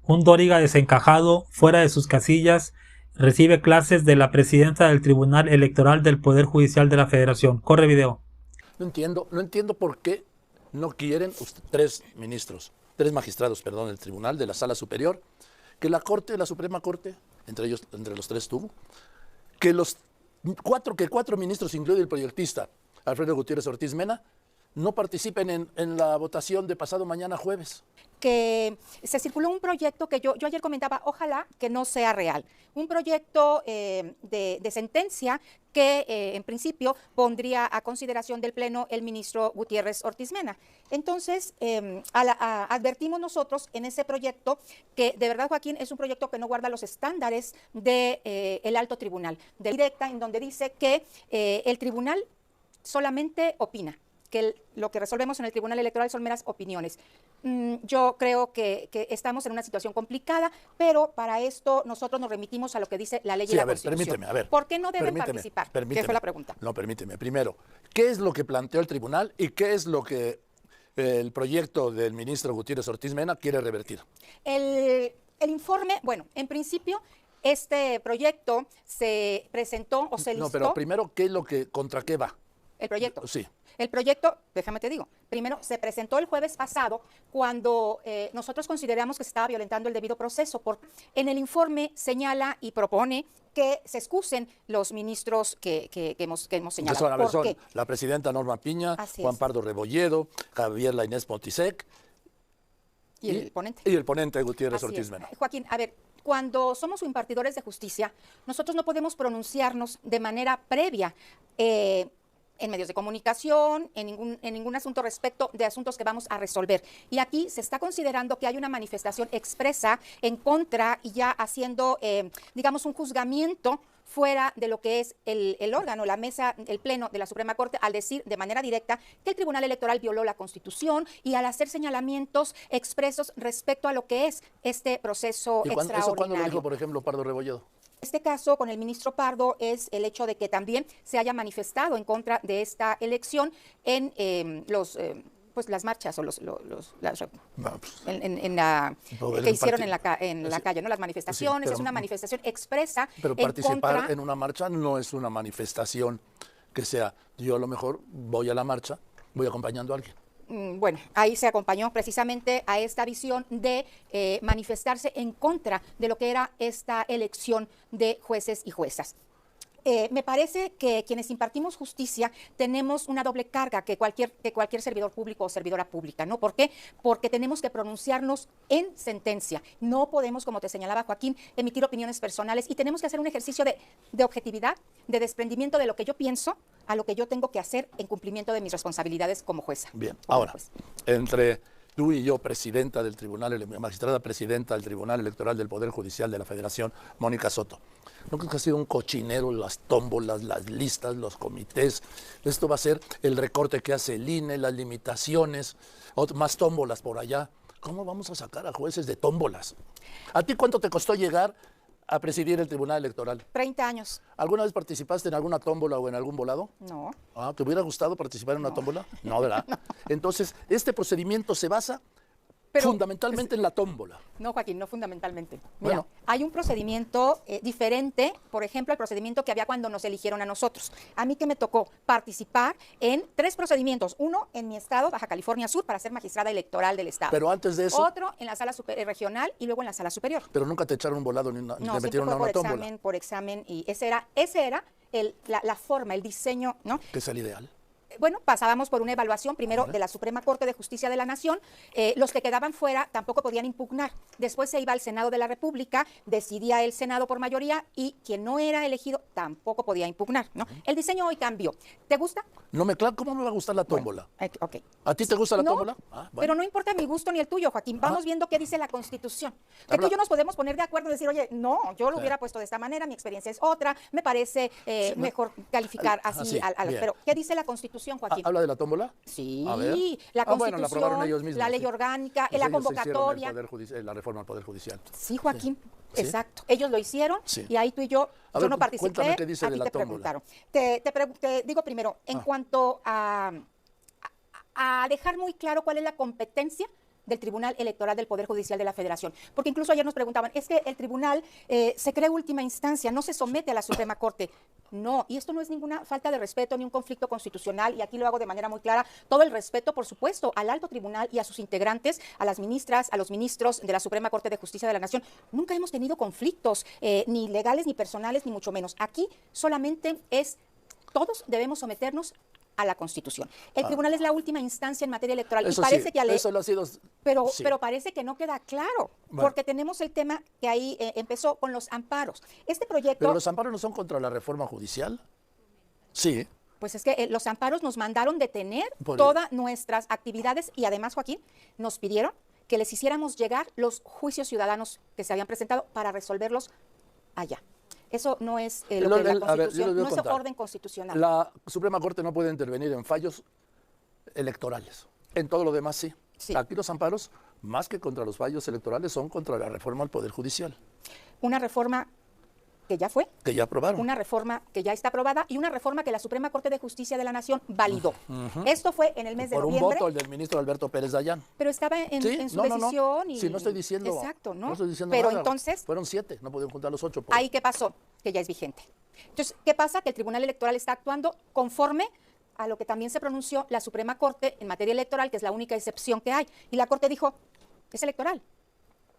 Un Dóriga desencajado, fuera de sus casillas, recibe clases de la presidenta del Tribunal Electoral del Poder Judicial de la Federación. Corre video. No entiendo por qué no quieren tres ministros, tres magistrados, perdón, del tribunal, de la Sala Superior, que la Corte, la Suprema Corte, entre los tres tuvo, que cuatro ministros, incluido el proyectista Alfredo Gutiérrez Ortiz Mena, no participen en la votación de pasado mañana jueves. Que se circuló un proyecto que yo ayer comentaba, ojalá que no sea real, un proyecto de sentencia que en principio pondría a consideración del Pleno el ministro Gutiérrez Ortiz Mena. Entonces, advertimos nosotros en ese proyecto que de verdad, Joaquín, es un proyecto que no guarda los estándares del alto tribunal, de directa, en donde dice que el tribunal solamente opina, que lo que resolvemos en el Tribunal Electoral son meras opiniones. Yo creo que estamos en una situación complicada, pero para esto nosotros nos remitimos a lo que dice la ley y la Constitución. Permíteme, a ver. ¿Por qué no deben participar? ¿Qué fue la pregunta? No, permíteme. Primero, ¿qué es lo que planteó el tribunal y qué es lo que el proyecto del ministro Gutiérrez Ortiz Mena quiere revertir? El informe, bueno, en principio, este proyecto se presentó o se listó. No, pero primero, ¿contra qué va? El proyecto. Sí. El proyecto, déjame te digo, primero se presentó el jueves pasado cuando nosotros consideramos que se estaba violentando el debido proceso, porque en el informe señala y propone que se excusen los ministros que hemos señalado. Son la presidenta Norma Piña, Juan Pardo Rebolledo, Javier Lainez Montissec y el ponente. Y el ponente Gutiérrez Ortiz Mena. Joaquín, a ver, cuando somos impartidores de justicia, nosotros no podemos pronunciarnos de manera previa en medios de comunicación, en ningún asunto respecto de asuntos que vamos a resolver. Y aquí se está considerando que hay una manifestación expresa en contra y ya haciendo, digamos, un juzgamiento fuera de lo que es el órgano, la mesa, el pleno de la Suprema Corte, al decir de manera directa que el Tribunal Electoral violó la Constitución y al hacer señalamientos expresos respecto a lo que es este proceso extraordinario. ¿Eso cuándo lo dijo, por ejemplo, Pardo Rebolledo? Este caso con el ministro Pardo es el hecho de que también se haya manifestado en contra de esta elección en las marchas o que hicieron en la calle, ¿no? Las manifestaciones, sí, es una manifestación expresa. Pero participar en una marcha no es una manifestación que sea, yo a lo mejor voy a la marcha, voy acompañando a alguien. Bueno, ahí se acompañó precisamente a esta visión de manifestarse en contra de lo que era esta elección de jueces y juezas. Me parece que quienes impartimos justicia tenemos una doble carga que cualquier servidor público o servidora pública, ¿no? ¿Por qué? Porque tenemos que pronunciarnos en sentencia. No podemos, como te señalaba Joaquín, emitir opiniones personales y tenemos que hacer un ejercicio de objetividad, de desprendimiento de lo que yo pienso a lo que yo tengo que hacer en cumplimiento de mis responsabilidades como jueza. Bien, ahora, entre tú y yo, magistrada presidenta del Tribunal Electoral del Poder Judicial de la Federación, Mónica Soto, ¿no crees que ha sido un cochinero las tómbolas, las listas, los comités? Esto va a ser el recorte que hace el INE, las limitaciones, más tómbolas por allá. ¿Cómo vamos a sacar a jueces de tómbolas? ¿A ti cuánto te costó llegar a presidir el Tribunal Electoral? 30 años. ¿Alguna vez participaste en alguna tómbola o en algún volado? No. ¿Te hubiera gustado participar en una tómbola? No, ¿verdad? No. Entonces, este procedimiento se basa fundamentalmente en la tómbola. No, Joaquín, no fundamentalmente. Mira, hay un procedimiento diferente, por ejemplo, el procedimiento que había cuando nos eligieron a nosotros. A mí que me tocó participar en 3 procedimientos. Uno en mi estado, Baja California Sur, para ser magistrada electoral del estado. Pero antes de eso. Otro en la sala regional y luego en la sala superior. Pero nunca te echaron un volado ni te metieron a una tómbola. Por examen, y ese era la forma, el diseño, ¿no? ¿Qué es el ideal? Bueno, pasábamos por una evaluación primero de la Suprema Corte de Justicia de la Nación. Los que quedaban fuera tampoco podían impugnar. Después se iba al Senado de la República, decidía el Senado por mayoría y quien no era elegido tampoco podía impugnar, ¿no? El diseño hoy cambió. ¿Te gusta? ¿Cómo me va a gustar la tómbola? Bueno, okay. ¿A ti te gusta la tómbola? Pero no importa mi gusto ni el tuyo, Joaquín. Vamos viendo qué dice la Constitución. Que tú y yo nos podemos poner de acuerdo y decir, oye, no, yo lo hubiera puesto de esta manera, mi experiencia es otra, me parece mejor calificar así. Pero, ¿qué dice la Constitución, Joaquín? ¿Habla de la tómbola? Sí, la Constitución, la aprobaron ellos mismos, la ley orgánica, la convocatoria. La reforma al Poder Judicial. Sí, Joaquín, ¿Sí? Exacto. Ellos lo hicieron y ahí tú y yo no participé, cuéntame qué dice a de ti la te tómbola. preguntaron. Te digo primero, en cuanto a dejar muy claro cuál es la competencia del Tribunal Electoral del Poder Judicial de la Federación. Porque incluso ayer nos preguntaban, es que el tribunal se cree última instancia, no se somete a la Suprema Corte. No, y esto no es ninguna falta de respeto ni un conflicto constitucional, y aquí lo hago de manera muy clara, todo el respeto, por supuesto, al alto tribunal y a sus integrantes, a las ministras, a los ministros de la Suprema Corte de Justicia de la Nación. Nunca hemos tenido conflictos, ni legales, ni personales, ni mucho menos. Aquí solamente todos debemos someternos a la Constitución. El tribunal es la última instancia en materia electoral, y parece sí, que eso lo ha sido, pero sí. parece que no queda claro, Bueno. porque tenemos el tema que ahí empezó con los amparos. Este proyecto... ¿Pero los amparos no son contra la reforma judicial? Sí. Pues es que los amparos nos mandaron detener Por todas nuestras actividades, y además, Joaquín, nos pidieron que les hiciéramos llegar los juicios ciudadanos que se habían presentado para resolverlos allá. Eso no es lo que la Constitución, no es orden constitucional. La Suprema Corte no puede intervenir en fallos electorales. En todo lo demás sí. Sí. Aquí los amparos, más que contra los fallos electorales, son contra la reforma al Poder Judicial. Una reforma que ya fue, Que ya aprobaron. una reforma que ya está aprobada y una reforma que la Suprema Corte de Justicia de la Nación validó. Esto fue en el mes de Por un noviembre. voto el del ministro Alberto Pérez Dayán. Pero estaba en su No. decisión. Y... Sí, no estoy diciendo. Exacto, ¿no? No estoy diciendo Pero nada. entonces... Fueron 7, no pudieron juntar los 8. ¿Ahí qué pasó? Que ya es vigente. Entonces, ¿qué pasa? Que el Tribunal Electoral está actuando conforme a lo que también se pronunció la Suprema Corte en materia electoral, que es la única excepción que hay. Y la Corte dijo, es electoral.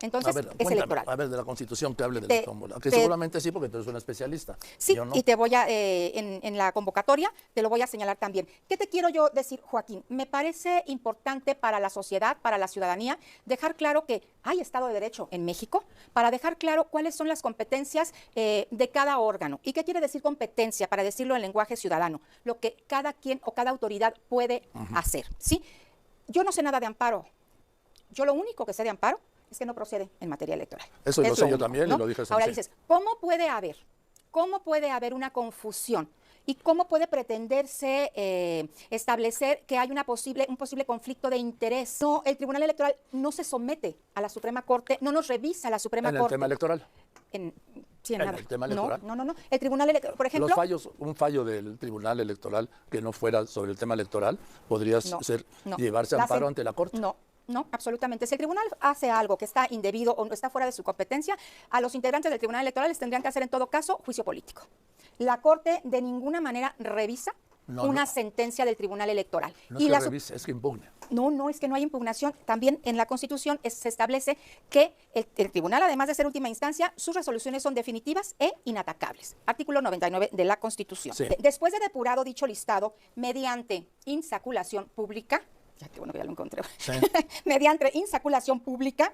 Entonces, es electoral. A ver, de la Constitución que hable de la tómbola. Que seguramente sí, porque tú eres una especialista. Sí, yo no. y te voy a, en la convocatoria, te lo voy a señalar también. ¿Qué te quiero yo decir, Joaquín? Me parece importante para la sociedad, para la ciudadanía, dejar claro que hay Estado de Derecho en México, para dejar claro cuáles son las competencias de cada órgano. ¿Y qué quiere decir competencia? Para decirlo en lenguaje ciudadano, lo que cada quien o cada autoridad puede hacer, ¿sí? Yo no sé nada de amparo. Yo lo único que sé de amparo es que no procede en materia electoral. Eso lo sé yo también, ¿no? Y lo dije. Ahora dices, ¿cómo puede haber una confusión? ¿Y cómo puede pretenderse establecer que hay un posible conflicto de interés? No, el Tribunal Electoral no se somete a la Suprema Corte, no nos revisa la Suprema Corte. ¿En el tema electoral? Sí, en nada. el tema electoral. No. El Tribunal Electoral, por ejemplo... Un fallo del Tribunal Electoral que no fuera sobre el tema electoral, ¿podría llevarse amparo ante la Corte? No, absolutamente. Si el tribunal hace algo que está indebido o no está fuera de su competencia, a los integrantes del Tribunal Electoral les tendrían que hacer en todo caso juicio político. La Corte de ninguna manera revisa una sentencia del Tribunal Electoral. No es que revise, es que impugne. No, es que no hay impugnación. También en la Constitución se establece que el tribunal, además de ser última instancia, sus resoluciones son definitivas e inatacables. Artículo 99 de la Constitución. Sí. Después de depurado dicho listado, mediante insaculación pública, qué bueno que ya lo encontré. Sí. Mediante insaculación pública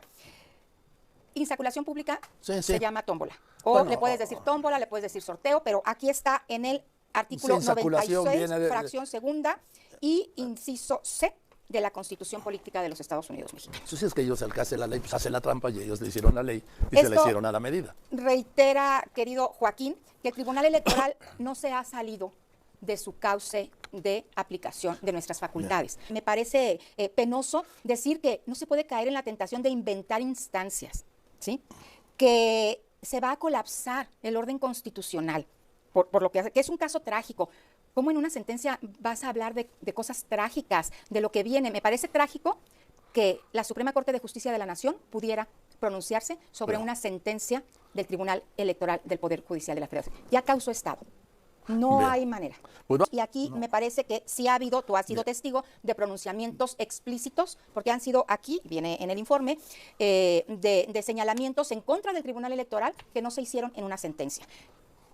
se llama tómbola. O le puedes decir tómbola, le puedes decir sorteo, pero aquí está en el artículo 96, fracción segunda y inciso C de la Constitución Política de los Estados Unidos Mexicanos. Entonces es que ellos, al que hace la ley, pues hace la trampa, y ellos le hicieron la ley y se la hicieron a la medida. Reitera, querido Joaquín, que el Tribunal Electoral no se ha salido de su cauce de aplicación de nuestras facultades. Bien. Me parece penoso decir que no se puede caer en la tentación de inventar instancias, ¿sí? Que se va a colapsar el orden constitucional, por lo que hace, que es un caso trágico. ¿Cómo en una sentencia vas a hablar de cosas trágicas, de lo que viene? Me parece trágico que la Suprema Corte de Justicia de la Nación pudiera pronunciarse sobre una sentencia del Tribunal Electoral del Poder Judicial de la Federación. Ya causó Estado. No hay manera. Y aquí me parece que sí ha habido, tú has sido testigo de pronunciamientos explícitos, porque han sido aquí, viene en el informe, de señalamientos en contra del Tribunal Electoral que no se hicieron en una sentencia.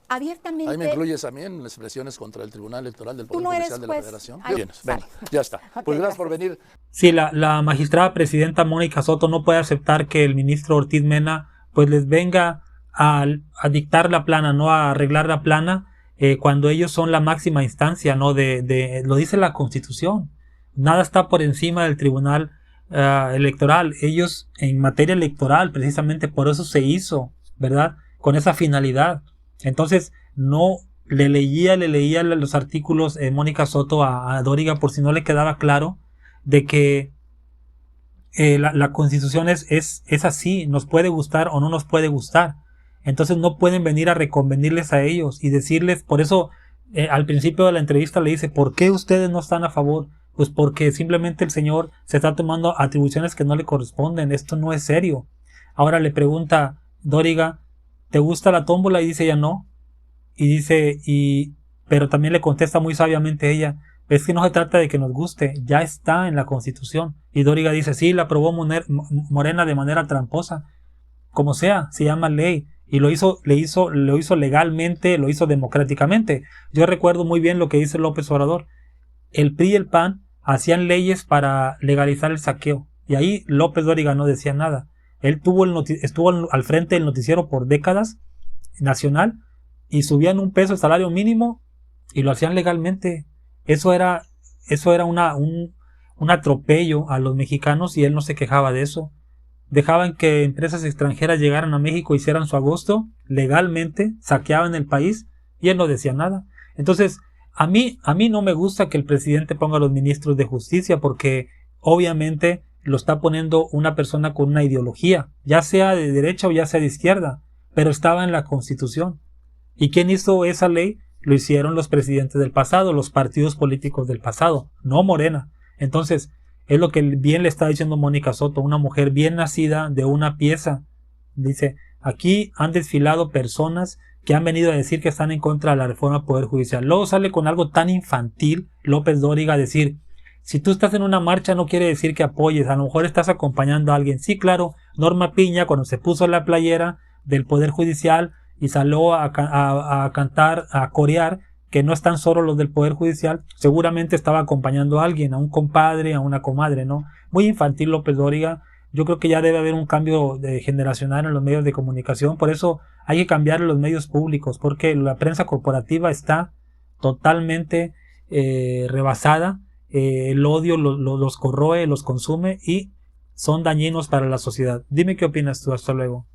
Abiertamente... Ahí me incluyes a mí en expresiones contra el Tribunal Electoral del Poder Judicial de la Federación. Bien, venga, ya está. Pues gracias por venir. Sí, la magistrada presidenta Mónica Soto no puede aceptar que el ministro Ortiz Mena pues les venga a dictar la plana, no a arreglar la plana, cuando ellos son la máxima instancia, ¿no? Lo dice la Constitución. Nada está por encima del Tribunal Electoral. Ellos, en materia electoral, precisamente por eso se hizo, ¿verdad? Con esa finalidad. Entonces, no le leía los artículos Mónica Soto a Dóriga, por si no le quedaba claro, de que la Constitución es así, nos puede gustar o no nos puede gustar. Entonces no pueden venir a reconvenirles a ellos y decirles, por eso al principio de la entrevista le dice, ¿por qué ustedes no están a favor Pues porque simplemente el señor se está tomando atribuciones que no le corresponden. Esto no es serio. Ahora le pregunta Dóriga, ¿te gusta la tómbola? Y dice ella no. Y dice, pero también le contesta muy sabiamente ella, es que no se trata de que nos guste, ya está en la Constitución. Y Dóriga dice, sí, la aprobó Morena de manera tramposa. Como sea, se llama ley. Y lo hizo legalmente, lo hizo democráticamente. Yo recuerdo muy bien lo que dice López Obrador. El PRI y el PAN hacían leyes para legalizar el saqueo. Y ahí López Dóriga no decía nada. Él estuvo al frente del noticiero por décadas, nacional, y subían $1 el salario mínimo y lo hacían legalmente. Eso era un atropello a los mexicanos y él no se quejaba de eso. Dejaban que empresas extranjeras llegaran a México, hicieran su agosto legalmente, saqueaban el país y él no decía nada. Entonces, a mí no me gusta que el presidente ponga a los ministros de justicia porque obviamente lo está poniendo una persona con una ideología, ya sea de derecha o ya sea de izquierda, pero estaba en la Constitución. ¿Y quién hizo esa ley? Lo hicieron los presidentes del pasado, los partidos políticos del pasado, no Morena. Entonces, es lo que bien le está diciendo Mónica Soto, una mujer bien nacida de una pieza. Dice, aquí han desfilado personas que han venido a decir que están en contra de la reforma del Poder Judicial. Luego sale con algo tan infantil López Dóriga a decir, si tú estás en una marcha no quiere decir que apoyes, a lo mejor estás acompañando a alguien. Sí, claro, Norma Piña cuando se puso la playera del Poder Judicial y salió a cantar, a corear, que no están solo los del Poder Judicial, seguramente estaba acompañando a alguien, a un compadre, a una comadre, ¿no? Muy infantil López Dóriga. Yo creo que ya debe haber un cambio generacional en los medios de comunicación, por eso hay que cambiar los medios públicos, porque la prensa corporativa está totalmente rebasada, el odio los corroe, los consume y son dañinos para la sociedad. Dime qué opinas tú, hasta luego.